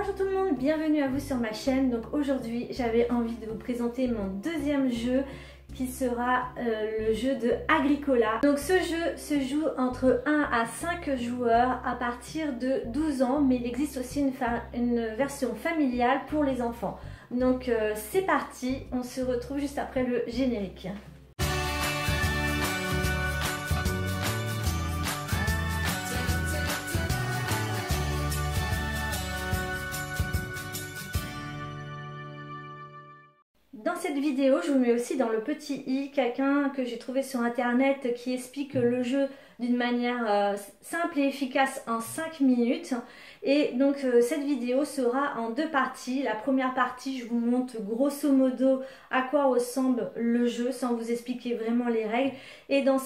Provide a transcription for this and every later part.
Bonjour tout le monde, bienvenue à vous sur ma chaîne. Donc aujourd'hui j'avais envie de vous présenter mon deuxième jeu qui sera le jeu de Agricola. Donc ce jeu se joue entre 1 à 5 joueurs à partir de 12 ans, mais il existe aussi une version familiale pour les enfants. Donc c'est parti, on se retrouve juste après le générique. Dans cette vidéo, je vous mets aussi dans le petit i quelqu'un que j'ai trouvé sur internet qui explique le jeu d'une manière simple et efficace en 5 minutes. Et donc cette vidéo sera en deux parties. La première partie, je vous montre grosso modo à quoi ressemble le jeu sans vous expliquer vraiment les règles. Et dans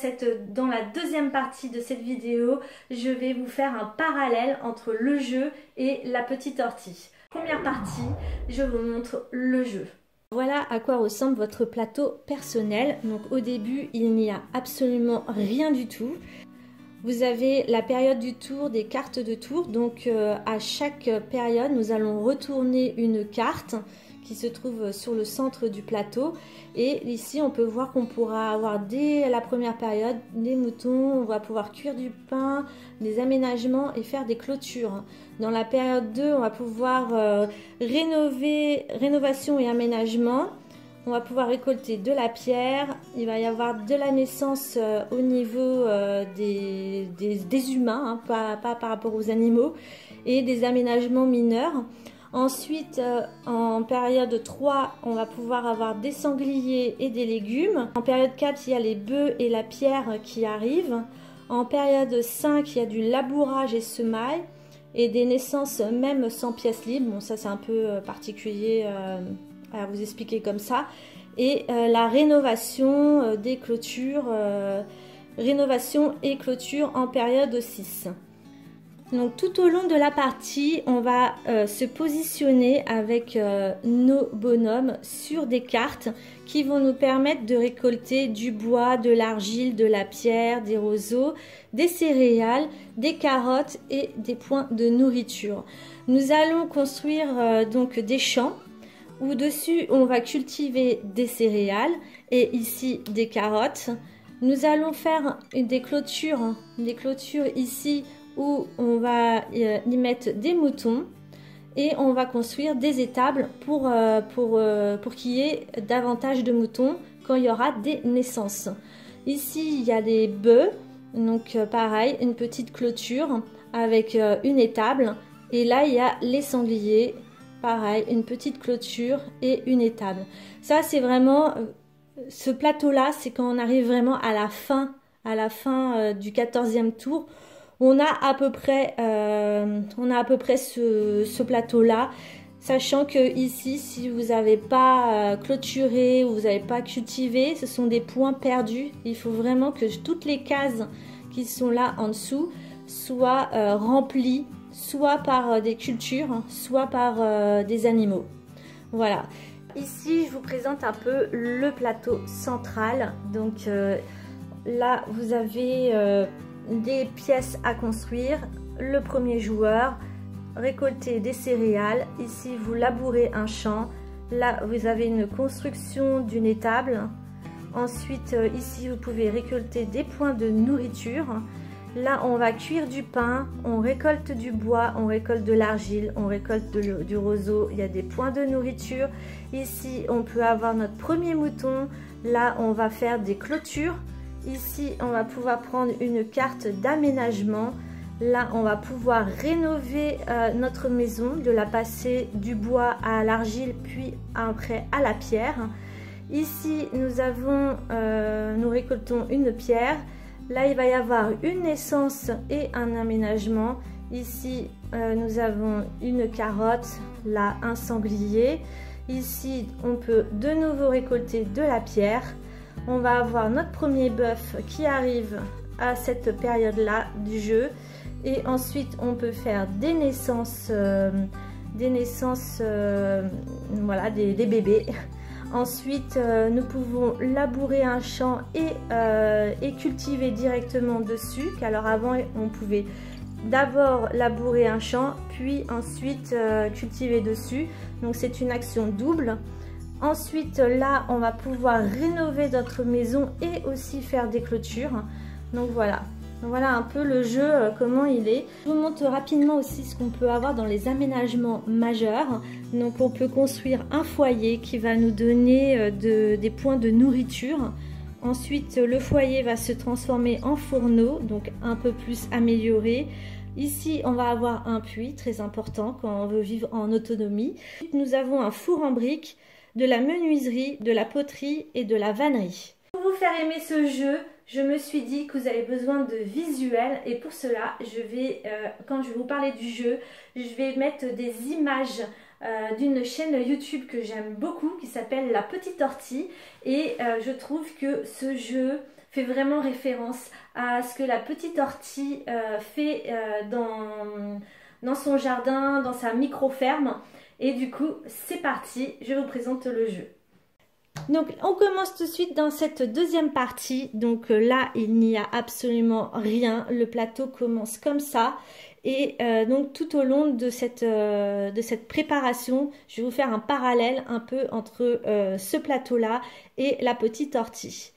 la deuxième partie de cette vidéo, je vais vous faire un parallèle entre le jeu et la petite ortie. Première partie, je vous montre le jeu. Voilà à quoi ressemble votre plateau personnel. Donc au début, il n'y a absolument rien du tout. Vous avez la période du tour, des cartes de tour. Donc à chaque période, nous allons retourner une carte qui se trouve sur le centre du plateau. Et ici, on peut voir qu'on pourra avoir dès la première période des moutons, on va pouvoir cuire du pain, des aménagements et faire des clôtures. Dans la période 2, on va pouvoir rénovation et aménagement. On va pouvoir récolter de la pierre. Il va y avoir de la naissance au niveau des humains, hein, pas par rapport aux animaux, et des aménagements mineurs. Ensuite, en période 3, on va pouvoir avoir des sangliers et des légumes. En période 4, il y a les bœufs et la pierre qui arrivent. En période 5, il y a du labourage et semailles et des naissances même sans pièces libres. Bon, ça c'est un peu particulier à vous expliquer comme ça. Et la rénovation des clôtures, rénovation et clôture en période 6. Donc tout au long de la partie, on va se positionner avec nos bonhommes sur des cartes qui vont nous permettre de récolter du bois, de l'argile, de la pierre, des roseaux, des céréales, des carottes et des points de nourriture. Nous allons construire donc des champs où dessus on va cultiver des céréales et ici des carottes. Nous allons faire des clôtures ici où on va y mettre des moutons et on va construire des étables pour qu'il y ait davantage de moutons quand il y aura des naissances. Ici, il y a des bœufs, donc pareil, une petite clôture avec une étable. Et là, il y a les sangliers, pareil, une petite clôture et une étable. Ça, c'est vraiment, ce plateau-là, c'est quand on arrive vraiment à la fin du 14e tour. On a à peu près ce plateau-là, sachant que ici, si vous n'avez pas clôturé ou vous n'avez pas cultivé, ce sont des points perdus. Il faut vraiment que toutes les cases qui sont là en dessous soient remplies, soit par des cultures, soit par des animaux. Voilà. Ici, je vous présente un peu le plateau central. Donc là, vous avez des pièces à construire. Le premier joueur, récolter des céréales. Ici, vous labourez un champ. Là, vous avez une construction d'une étable. Ensuite, ici, vous pouvez récolter des points de nourriture. Là, on va cuire du pain, on récolte du bois, on récolte de l'argile, on récolte du roseau. Il y a des points de nourriture. Ici, on peut avoir notre premier mouton. Là, on va faire des clôtures. Ici, on va pouvoir prendre une carte d'aménagement. Là, on va pouvoir rénover notre maison, de la passer du bois à l'argile, puis après à la pierre. Ici, nous récoltons une pierre. Là, il va y avoir une naissance et un aménagement. Ici, nous avons une carotte, là, un sanglier. Ici, on peut de nouveau récolter de la pierre. On va avoir notre premier bœuf qui arrive à cette période-là du jeu. Et ensuite, on peut faire des naissances, voilà, des bébés. Ensuite, nous pouvons labourer un champ et cultiver directement dessus. Alors avant, on pouvait d'abord labourer un champ, puis ensuite cultiver dessus. Donc c'est une action double. Ensuite là, on va pouvoir rénover notre maison et aussi faire des clôtures. Donc voilà. Voilà un peu le jeu, comment il est. Je vous montre rapidement aussi ce qu'on peut avoir dans les aménagements majeurs. Donc on peut construire un foyer qui va nous donner des points de nourriture. Ensuite le foyer va se transformer en fourneau, donc un peu plus amélioré. Ici on va avoir un puits, très important quand on veut vivre en autonomie. Nous avons un four en briques, de la menuiserie, de la poterie et de la vannerie. Pour vous faire aimer ce jeu, je me suis dit que vous avez besoin de visuels et pour cela, je vais, quand je vais vous parler du jeu, je vais mettre des images d'une chaîne YouTube que j'aime beaucoup qui s'appelle La Petite Ortie et je trouve que ce jeu fait vraiment référence à ce que la Petite Ortie fait dans son jardin, dans sa micro-ferme et du coup, c'est parti, je vous présente le jeu. Donc on commence tout de suite dans cette deuxième partie. Donc là il n'y a absolument rien, le plateau commence comme ça et donc tout au long de cette préparation je vais vous faire un parallèle un peu entre ce plateau là et la Petite Ortie.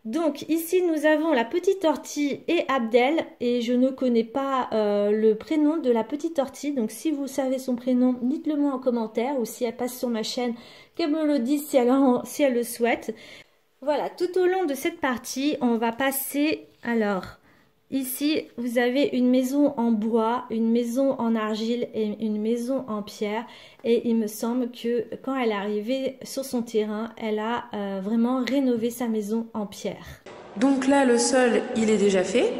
Donc ici nous avons la Petite Ortie et Abdel et je ne connais pas le prénom de la Petite Ortie, donc si vous savez son prénom dites-le moi en commentaire ou si elle passe sur ma chaîne qu'elle me le dise si elle le souhaite. Voilà, tout au long de cette partie on va passer, alors ici vous avez une maison en bois, une maison en argile et une maison en pierre et il me semble que quand elle est arrivée sur son terrain, elle a vraiment rénové sa maison en pierre. Donc là le sol il est déjà fait,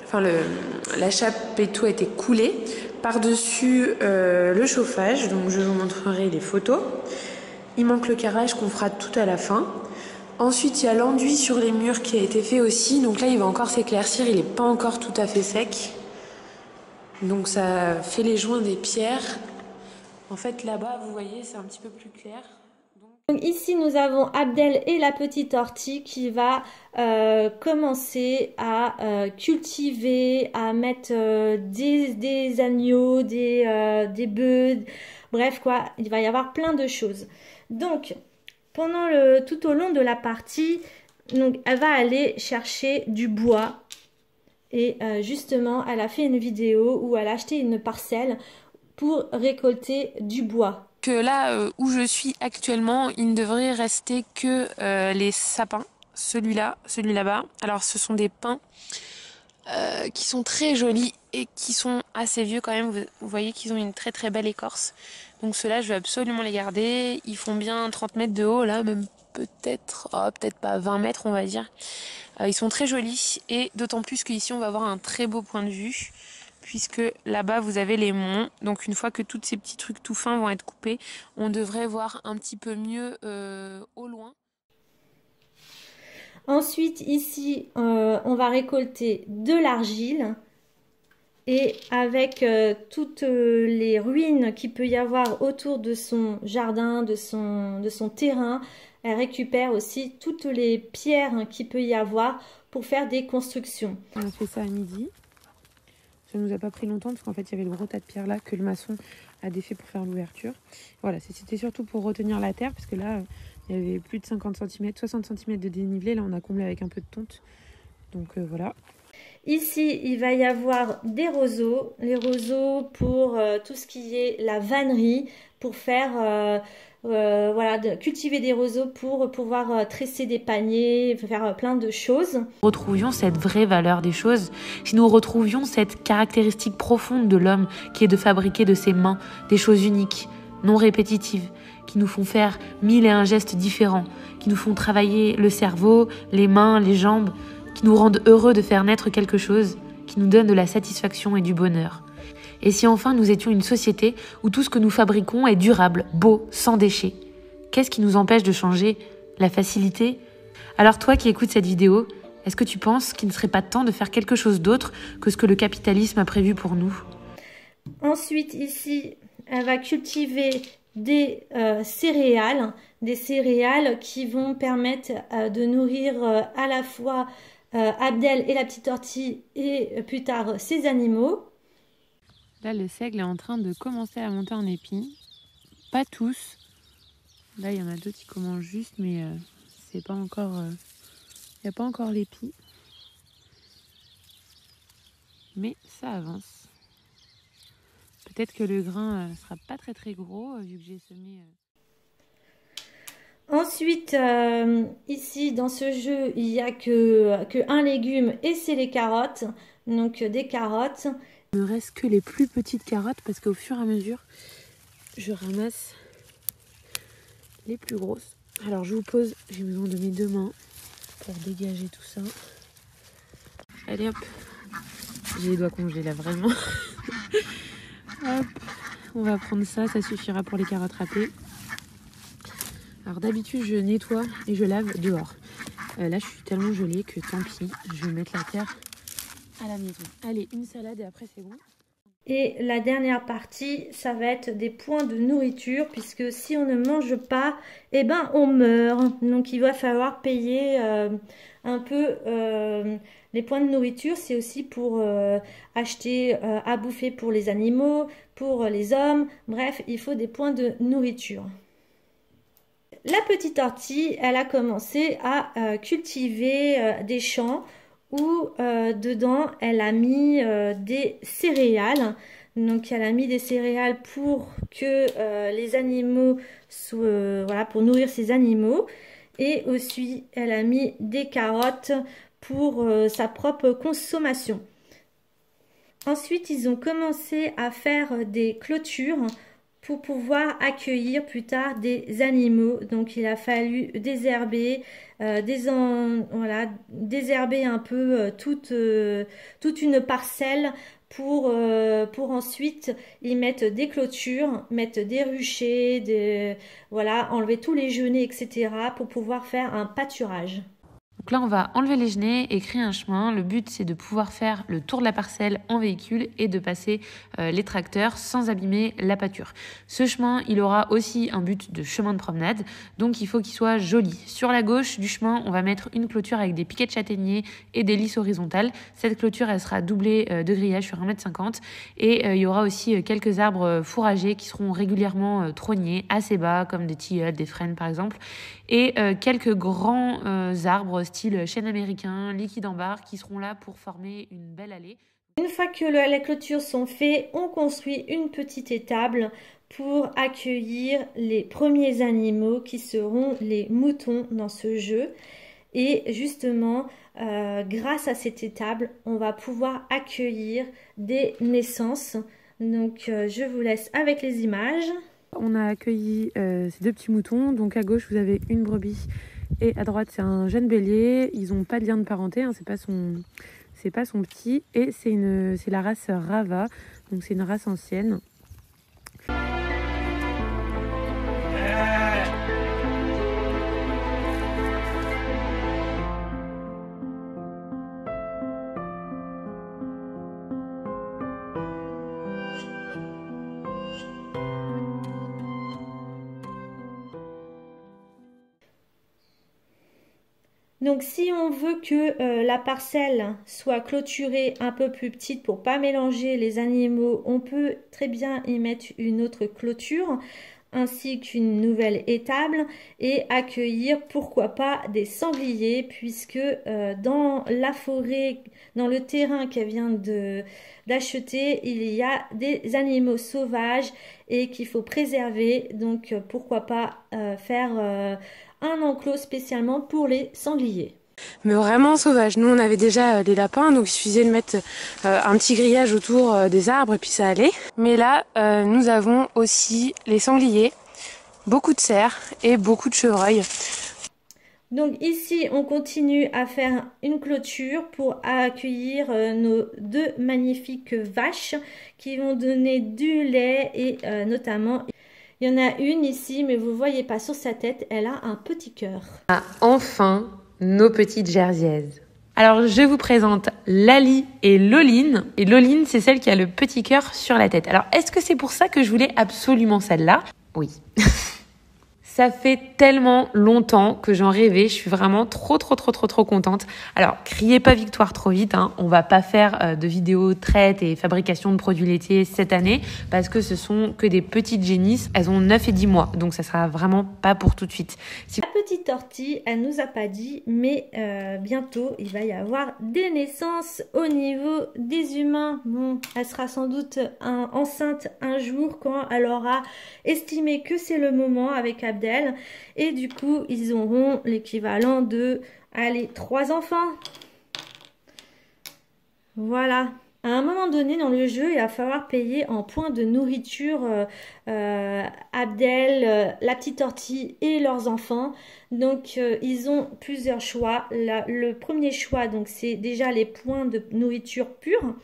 enfin la chape et tout a été coulé, par-dessus le chauffage, donc je vous montrerai les photos. Il manque le carrelage qu'on fera tout à la fin. Ensuite, il y a l'enduit sur les murs qui a été fait aussi. Donc là, il va encore s'éclaircir. Il n'est pas encore tout à fait sec. Donc ça fait les joints des pierres. En fait, là-bas, vous voyez, c'est un petit peu plus clair. Donc ici, nous avons Abdel et la Petite Ortie qui va commencer à cultiver, à mettre des agneaux, des bœufs. Bref, quoi, il va y avoir plein de choses. Donc, tout au long de la partie, donc, elle va aller chercher du bois. Et justement, elle a fait une vidéo où elle a acheté une parcelle pour récolter du bois. Que là où je suis actuellement, il ne devrait rester que les sapins. Celui là-bas. Alors, ce sont des pins qui sont très jolis et qui sont assez vieux quand même. Vous voyez qu'ils ont une très très belle écorce. Donc ceux-là, je vais absolument les garder. Ils font bien 30 mètres de haut, là, même peut-être pas 20 mètres, on va dire. Ils sont très jolis et d'autant plus qu'ici, on va avoir un très beau point de vue puisque là-bas, vous avez les monts. Donc une fois que tous ces petits trucs tout fins vont être coupés, on devrait voir un petit peu mieux au loin. Ensuite, ici, on va récolter de l'argile. Et avec toutes les ruines qu'il peut y avoir autour de son jardin, de son terrain, elle récupère aussi toutes les pierres qu'il peut y avoir pour faire des constructions. On a fait ça à midi. Ça ne nous a pas pris longtemps parce qu'en fait, il y avait le gros tas de pierres là que le maçon a défait pour faire l'ouverture. Voilà, c'était surtout pour retenir la terre parce que là, il y avait plus de 50 cm, 60 cm de dénivelé. Là, on a comblé avec un peu de tonte. Donc voilà. Ici, il va y avoir des roseaux, les roseaux pour tout ce qui est la vannerie, pour faire, voilà, cultiver des roseaux pour pouvoir tresser des paniers, faire plein de choses. Retrouvions cette vraie valeur des choses, si nous retrouvions cette caractéristique profonde de l'homme qui est de fabriquer de ses mains des choses uniques, non répétitives, qui nous font faire 1001 gestes différents, qui nous font travailler le cerveau, les mains, les jambes, qui nous rendent heureux de faire naître quelque chose, qui nous donne de la satisfaction et du bonheur. Et si enfin nous étions une société où tout ce que nous fabriquons est durable, beau, sans déchets, qu'est-ce qui nous empêche de changer? La facilité? Alors toi qui écoutes cette vidéo, est-ce que tu penses qu'il ne serait pas temps de faire quelque chose d'autre que ce que le capitalisme a prévu pour nous? Ensuite, ici, elle va cultiver des céréales qui vont permettre de nourrir à la fois Abdel et la Petite Ortie et plus tard ses animaux. Là, le seigle est en train de commencer à monter en épis. Pas tous. Là, il y en a d'autres qui commencent juste, mais c'est pas encore. Il n'y a pas encore l'épi. Mais ça avance. Peut-être que le grain sera pas très très gros vu que j'ai semé. Ensuite, ici dans ce jeu, il n'y a que un légume et c'est les carottes. Donc des carottes. Il ne reste que les plus petites carottes parce qu'au fur et à mesure, je ramasse les plus grosses. Alors je vous pose, j'ai besoin de mes 2 mains pour dégager tout ça. Allez hop, j'ai les doigts congelés là vraiment. Hop, on va prendre ça, ça suffira pour les carottes râpées. Alors d'habitude je nettoie et je lave dehors. Là je suis tellement gelée que tant pis, je vais mettre la terre à la maison. Allez, une salade et après c'est bon. Et la dernière partie, ça va être des points de nourriture, puisque si on ne mange pas, eh ben on meurt. Donc il va falloir payer un peu les points de nourriture. C'est aussi pour acheter à bouffer pour les animaux, pour les hommes. Bref, il faut des points de nourriture. La petite Ortie, elle a commencé à cultiver des champs où dedans elle a mis des céréales. Donc elle a mis des céréales pour que les animaux soient, voilà, pour nourrir ces animaux. Et aussi elle a mis des carottes pour sa propre consommation. Ensuite ils ont commencé à faire des clôtures pour pouvoir accueillir plus tard des animaux. Donc il a fallu désherber, désherber un peu toute une parcelle pour ensuite y mettre des clôtures, mettre des ruchers, enlever tous les genêts, etc. pour pouvoir faire un pâturage. Donc là, on va enlever les genêts et créer un chemin. Le but, c'est de pouvoir faire le tour de la parcelle en véhicule et de passer les tracteurs sans abîmer la pâture. Ce chemin, il aura aussi un but de chemin de promenade, donc il faut qu'il soit joli. Sur la gauche du chemin, on va mettre une clôture avec des piquets de châtaignier et des lisses horizontales. Cette clôture, elle sera doublée de grillage sur 1,50 m et il y aura aussi quelques arbres fourragers qui seront régulièrement trognés assez bas, comme des tilleuls, des frênes par exemple, et quelques grands arbres style chêne américain, liquide en barre, qui seront là pour former une belle allée. Une fois que les clôtures sont faites, on construit une petite étable pour accueillir les premiers animaux qui seront les moutons dans ce jeu. Et justement, grâce à cette étable, on va pouvoir accueillir des naissances. Donc, je vous laisse avec les images. On a accueilli ces 2 petits moutons. Donc, à gauche, vous avez une brebis et à droite, c'est un jeune bélier. Ils n'ont pas de lien de parenté, hein, c'est pas son petit. Et c'est la race Rava, donc c'est une race ancienne. Donc si on veut que la parcelle soit clôturée un peu plus petite pour pas mélanger les animaux, on peut très bien y mettre une autre clôture ainsi qu'une nouvelle étable et accueillir pourquoi pas des sangliers, puisque dans la forêt, dans le terrain qu'elle vient d'acheter, il y a des animaux sauvages et qu'il faut préserver. Donc pourquoi pas faire un enclos spécialement pour les sangliers. Mais vraiment sauvage. Nous, on avait déjà les lapins, donc il suffisait de mettre un petit grillage autour des arbres et puis ça allait. Mais là, nous avons aussi les sangliers, beaucoup de cerfs et beaucoup de chevreuils. Donc ici, on continue à faire une clôture pour accueillir nos 2 magnifiques vaches qui vont donner du lait et notamment... Il y en a une ici, mais vous ne voyez pas sur sa tête, elle a un petit cœur. Ah, enfin, nos petites jersiaises. Alors, je vous présente Lali et Loline. Et Loline, c'est celle qui a le petit cœur sur la tête. Alors, est-ce que c'est pour ça que je voulais absolument celle-là? Oui. Ça fait tellement longtemps que j'en rêvais. Je suis vraiment trop contente. Alors, criez pas victoire trop vite, hein. On va pas faire de vidéos traite et fabrication de produits laitiers cette année parce que ce sont que des petites génisses. Elles ont 9 et 10 mois, donc ça sera vraiment pas pour tout de suite. La petite ortie, elle nous a pas dit, mais bientôt, il va y avoir des naissances au niveau des humains. Bon, elle sera sans doute enceinte un jour quand elle aura estimé que c'est le moment avec Abdel. Et du coup, ils auront l'équivalent de, allez, 3 enfants. Voilà. À un moment donné dans le jeu, il va falloir payer en points de nourriture Abdel, la petite ortie et leurs enfants. Donc, ils ont plusieurs choix. Le premier choix, donc c'est déjà les points de nourriture pure.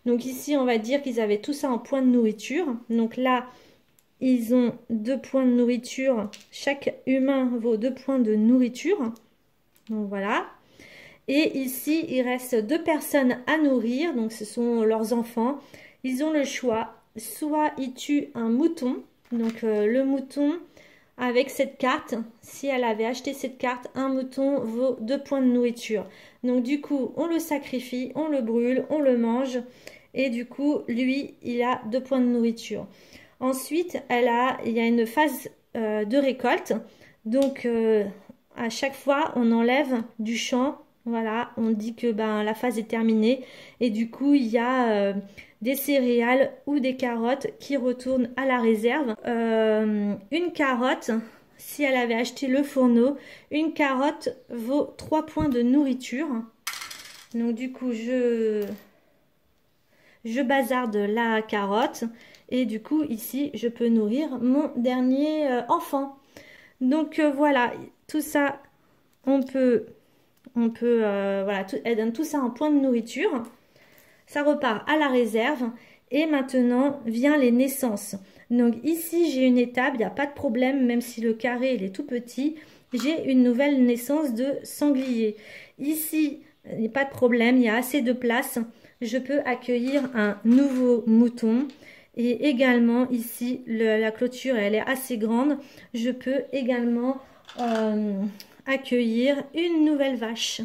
Donc ici, on va dire qu'ils avaient tout ça en points de nourriture. Donc là, ils ont 2 points de nourriture. Chaque humain vaut 2 points de nourriture. Donc voilà. Et ici, il reste 2 personnes à nourrir. Donc ce sont leurs enfants. Ils ont le choix. Soit ils tuent un mouton. Donc le mouton avec cette carte. Si elle avait acheté cette carte, un mouton vaut 2 points de nourriture. Donc du coup, on le sacrifie, on le brûle, on le mange. Et du coup, lui, il a 2 points de nourriture. Ensuite, il y a une phase de récolte. Donc, à chaque fois, on enlève du champ. Voilà, on dit que la phase est terminée. Et du coup, il y a des céréales ou des carottes qui retournent à la réserve. Une carotte, si elle avait acheté le fourneau, une carotte vaut 3 points de nourriture. Donc, du coup, je bazarde la carotte. Et du coup, ici, je peux nourrir mon dernier enfant. Donc, voilà, tout ça, voilà, elle donne tout ça en points de nourriture. Ça repart à la réserve. Et maintenant, vient les naissances. Donc, ici, j'ai une étape, il n'y a pas de problème, même si le carré, il est tout petit. J'ai une nouvelle naissance de sanglier. Ici, il n'y a pas de problème, il y a assez de place. Je peux accueillir un nouveau mouton. Et également ici, la clôture, elle est assez grande. Je peux également accueillir une nouvelle vache.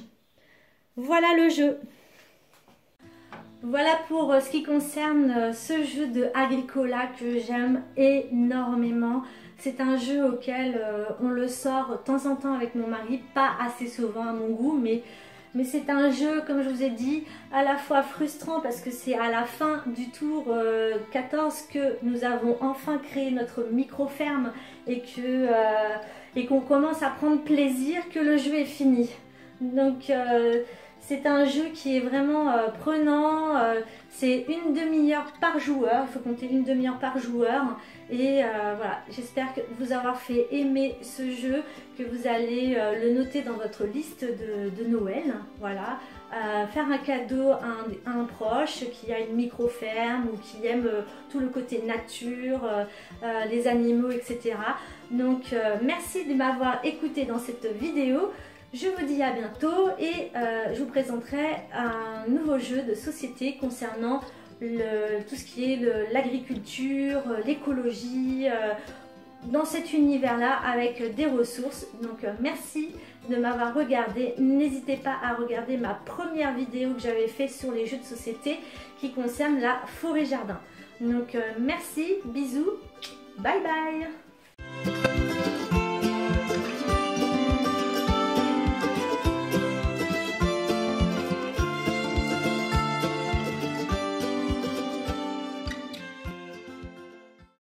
Voilà le jeu. Voilà pour ce qui concerne ce jeu de Agricola que j'aime énormément. C'est un jeu auquel on le sort de temps en temps avec mon mari, pas assez souvent à mon goût, mais c'est un jeu, comme je vous ai dit, à la fois frustrant parce que c'est à la fin du tour 14 que nous avons enfin créé notre micro-ferme et qu'on commence à prendre plaisir que le jeu est fini. Donc c'est un jeu qui est vraiment prenant, c'est une demi-heure par joueur, il faut compter une demi-heure par joueur. Et voilà, j'espère que vous avoir fait aimer ce jeu, que vous allez le noter dans votre liste de Noël. Voilà, faire un cadeau à un proche qui a une micro-ferme ou qui aime tout le côté nature, les animaux, etc. Donc merci de m'avoir écouté dans cette vidéo. Je vous dis à bientôt et je vous présenterai un nouveau jeu de société concernant tout ce qui est l'agriculture, l'écologie, dans cet univers-là avec des ressources. Donc merci de m'avoir regardé. N'hésitez pas à regarder ma première vidéo que j'avais fait sur les jeux de société qui concerne la forêt-jardin. Donc merci, bisous, bye bye.